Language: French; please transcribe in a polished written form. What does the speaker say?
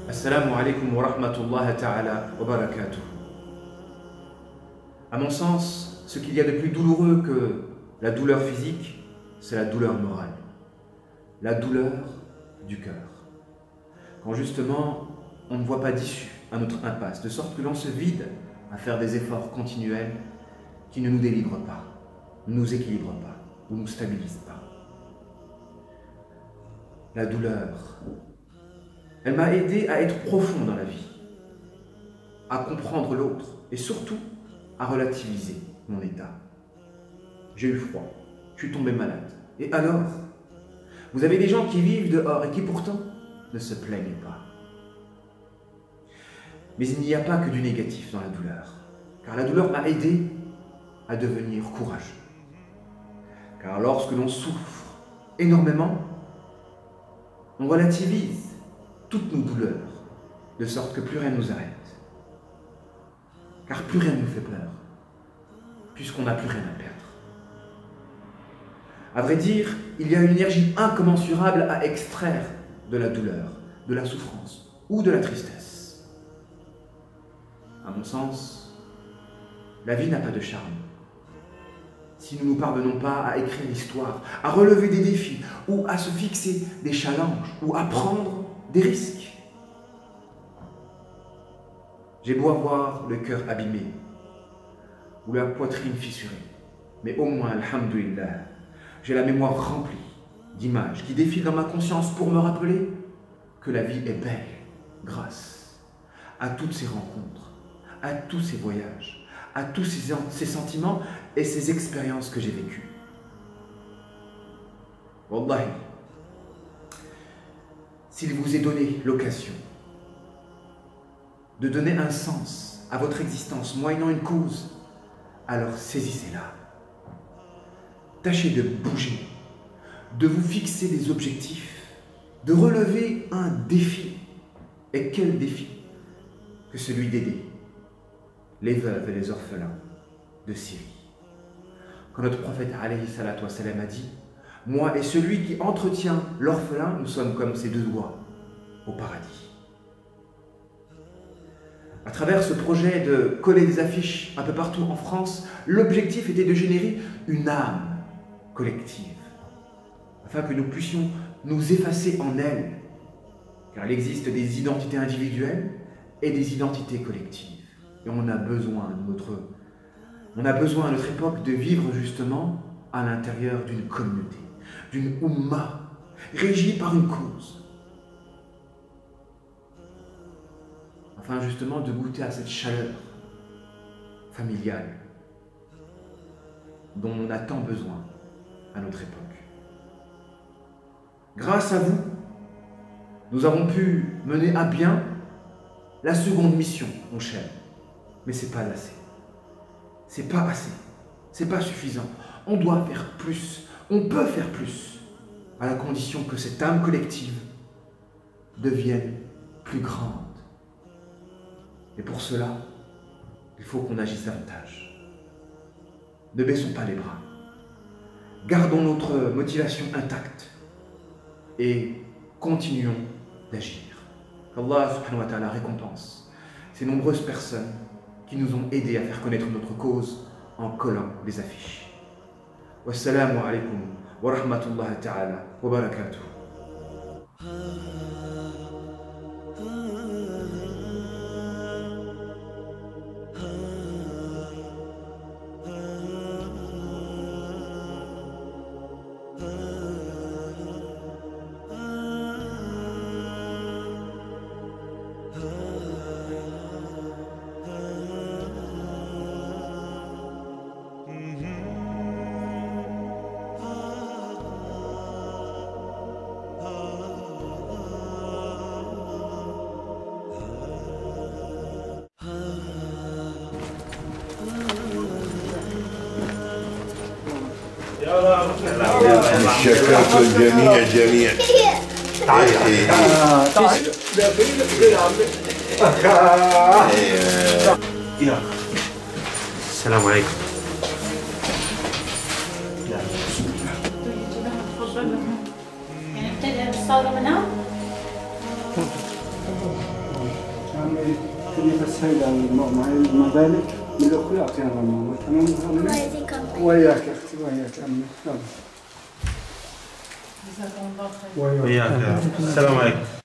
Assalamu alaikum wa rahmatullahi ta'ala wa barakatuh. À mon sens, ce qu'il y a de plus douloureux que la douleur physique, c'est la douleur morale. La douleur du cœur. Quand justement, on ne voit pas d'issue à notre impasse, de sorte que l'on se vide à faire des efforts continuels qui ne nous délivrent pas, ne nous équilibrent pas, ou ne nous stabilisent pas. La douleur, elle m'a aidé à être profond dans la vie, à comprendre l'autre et surtout à relativiser mon état. J'ai eu froid, je suis tombé malade. Et alors, vous avez des gens qui vivent dehors et qui pourtant ne se plaignent pas. Mais il n'y a pas que du négatif dans la douleur, car la douleur m'a aidé à devenir courageux. Car lorsque l'on souffre énormément, on relativise toutes nos douleurs, de sorte que plus rien ne nous arrête. Car plus rien ne nous fait peur, puisqu'on n'a plus rien à perdre. À vrai dire, il y a une énergie incommensurable à extraire de la douleur, de la souffrance ou de la tristesse. À mon sens, la vie n'a pas de charme si nous ne parvenons pas à écrire l'histoire, à relever des défis ou à se fixer des challenges ou à prendre des risques. J'ai beau avoir le cœur abîmé ou la poitrine fissurée, mais au moins, alhamdoulilah, j'ai la mémoire remplie d'images qui défilent dans ma conscience pour me rappeler que la vie est belle grâce à toutes ces rencontres, à tous ces voyages, à tous ces sentiments et ces expériences que j'ai vécues. Wallahi, s'il vous est donné l'occasion de donner un sens à votre existence moyennant une cause, alors saisissez-la. Tâchez de bouger, de vous fixer des objectifs, de relever un défi. Et quel défi que celui d'aider les veuves et les orphelins de Syrie. Quand notre prophète alayhi salatu wassalam a dit « Moi et celui qui entretient l'orphelin, nous sommes comme ses deux doigts au paradis ». À travers ce projet de coller des affiches un peu partout en France, l'objectif était de générer une âme collective, afin que nous puissions nous effacer en elle, car il existe des identités individuelles et des identités collectives. Et on a besoin à notre époque de vivre justement à l'intérieur d'une communauté, d'une Ummah, régie par une cause. Afin justement de goûter à cette chaleur familiale dont on a tant besoin à notre époque. Grâce à vous, nous avons pu mener à bien la seconde mission, mon cher. Mais c'est pas assez. C'est pas assez. C'est pas suffisant. On doit faire plus. On peut faire plus. À la condition que cette âme collective devienne plus grande. Et pour cela, il faut qu'on agisse davantage. Ne baissons pas les bras. Gardons notre motivation intacte. Et continuons d'agir. Qu'Allah subhanahu wa ta'ala récompense ces nombreuses personnes qui nous ont aidés à faire connaître notre cause en collant des affiches. Wassalamu alaikum wa rahmatullahi ta'ala wa barakatuh. شكرت الجميع جميعا. السلام عليكم. يعني ابتدأ الثورة من هون؟ يعني بس هيدا مع ذلك من الأخوة يعطينا ماما تمام؟ وياك يا أختي وياك أمي يلا جزاكم الله خير. وياك. السلام عليكم.